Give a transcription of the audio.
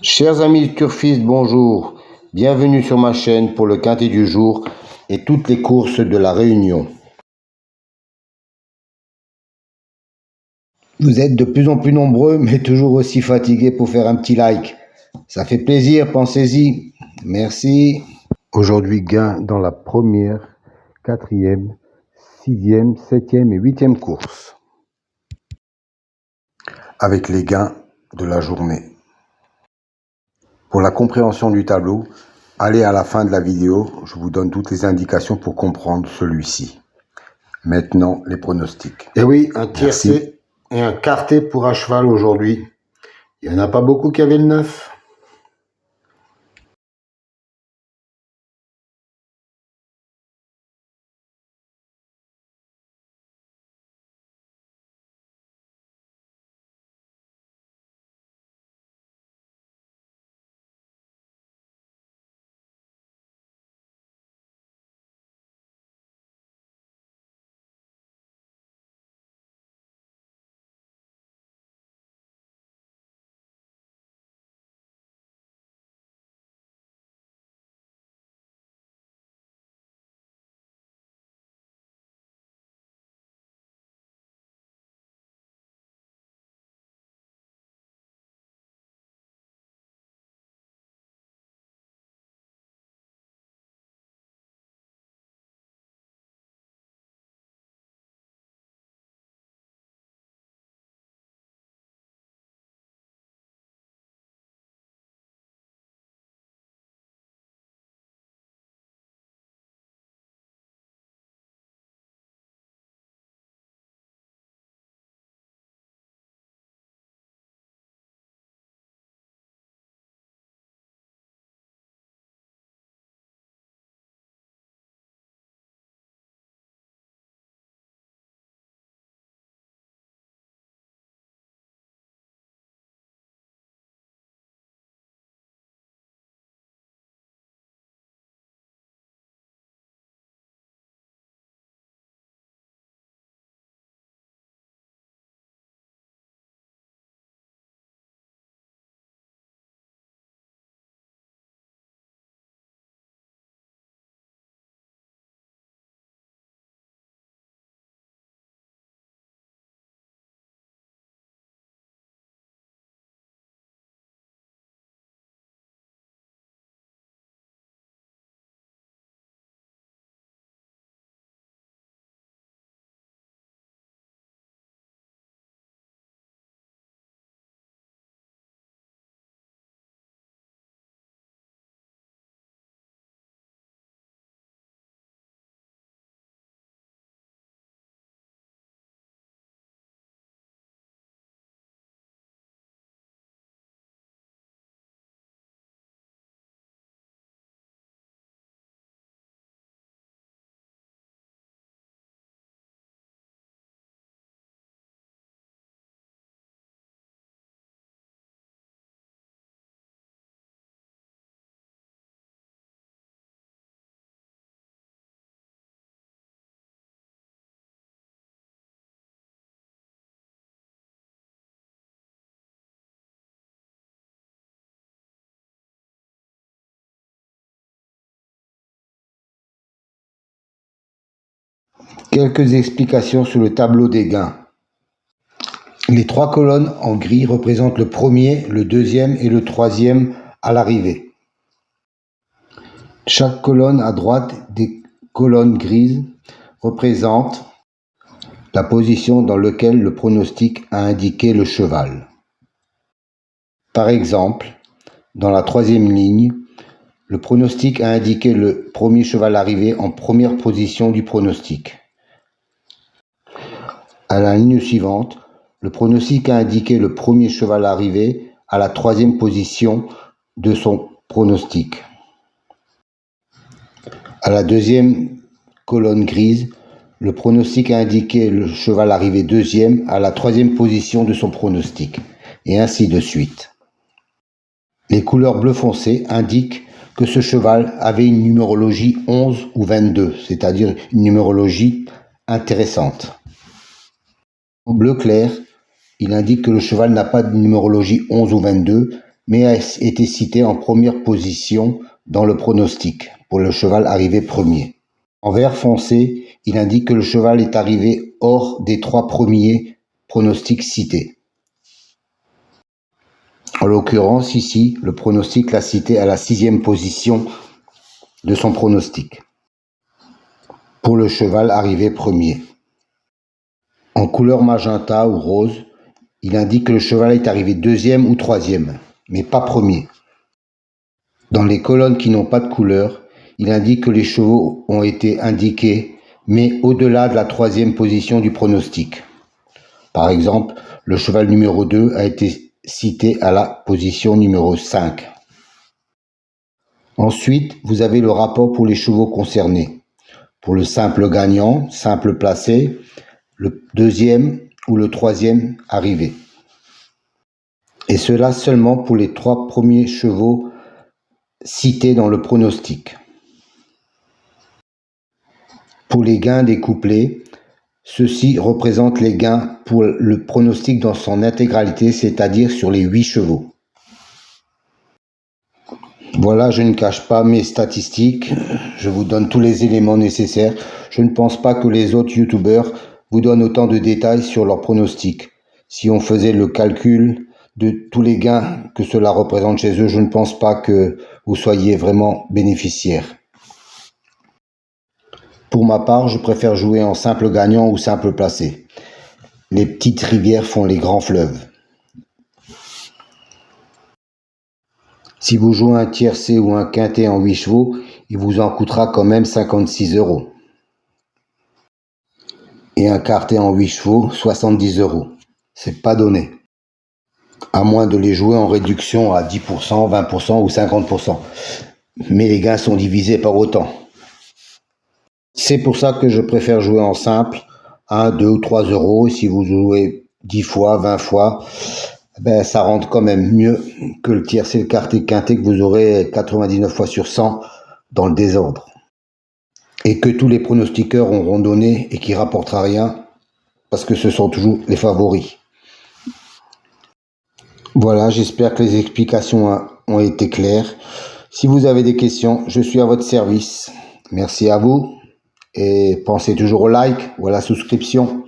Chers amis turfistes, bonjour. Bienvenue sur ma chaîne pour le quintet du jour et toutes les courses de la Réunion. Vous êtes de plus en plus nombreux, mais toujours aussi fatigués pour faire un petit like. Ça fait plaisir, pensez-y. Merci. Aujourd'hui, gain dans la première, quatrième, sixième, septième et huitième course. Avec les gains de la journée. Pour la compréhension du tableau, allez à la fin de la vidéo, je vous donne toutes les indications pour comprendre celui-ci. Maintenant, les pronostics. Et oui, un tiercé et un quartet pour un cheval aujourd'hui. Il n'y en a pas beaucoup qui avaient le 9. Quelques explications sur le tableau des gains. Les trois colonnes en gris représentent le premier, le deuxième et le troisième à l'arrivée. Chaque colonne à droite des colonnes grises représente la position dans laquelle le pronostic a indiqué le cheval. Par exemple, dans la troisième ligne, le pronostic a indiqué le premier cheval arrivé en première position du pronostic. À la ligne suivante, le pronostic a indiqué le premier cheval arrivé à la troisième position de son pronostic. À la deuxième colonne grise, le pronostic a indiqué le cheval arrivé deuxième à la troisième position de son pronostic, et ainsi de suite. Les couleurs bleu foncé indiquent que ce cheval avait une numérologie 11 ou 22, c'est-à-dire une numérologie intéressante. En bleu clair, il indique que le cheval n'a pas de numérologie 11 ou 22, mais a été cité en première position dans le pronostic pour le cheval arrivé premier. En vert foncé, il indique que le cheval est arrivé hors des 3 premiers pronostics cités. En l'occurrence, ici, le pronostic l'a cité à la 6e position de son pronostic, pour le cheval arrivé premier. En couleur magenta ou rose, il indique que le cheval est arrivé 2e ou 3e, mais pas premier. Dans les colonnes qui n'ont pas de couleur, il indique que les chevaux ont été indiqués, mais au-delà de la 3e position du pronostic. Par exemple, le cheval numéro 2 a été cité à la position numéro 5. Ensuite, vous avez le rapport pour les chevaux concernés. Pour le simple gagnant, simple placé, le 2e ou le 3e arrivé. Et cela seulement pour les 3 premiers chevaux cités dans le pronostic. Pour les gains des couplets, ceux-ci représentent les gains pour le pronostic dans son intégralité, c'est-à-dire sur les 8 chevaux. Voilà, je ne cache pas mes statistiques, je vous donne tous les éléments nécessaires. Je ne pense pas que les autres youtubeurs vous donnent autant de détails sur leurs pronostics. Si on faisait le calcul de tous les gains que cela représente chez eux, je ne pense pas que vous soyez vraiment bénéficiaire. Pour ma part, je préfère jouer en simple gagnant ou simple placé. Les petites rivières font les grands fleuves. Si vous jouez un tiercé ou un quintet en 8 chevaux, il vous en coûtera quand même 56 €. Et un quartet en 8 chevaux, 70 €. C'est pas donné. À moins de les jouer en réduction à 10%, 20% ou 50%. Mais les gains sont divisés par autant. C'est pour ça que je préfère jouer en simple, 1, 2 ou 3 €. Et si vous jouez 10 fois, 20 fois, ça rentre quand même mieux que le tiercé, le quartet, quintet que vous aurez 99 fois sur 100 dans le désordre. Et que tous les pronostiqueurs auront donné et qui rapportera rien, parce que ce sont toujours les favoris. Voilà, j'espère que les explications ont été claires. Si vous avez des questions, je suis à votre service. Merci à vous et pensez toujours au like ou à la souscription.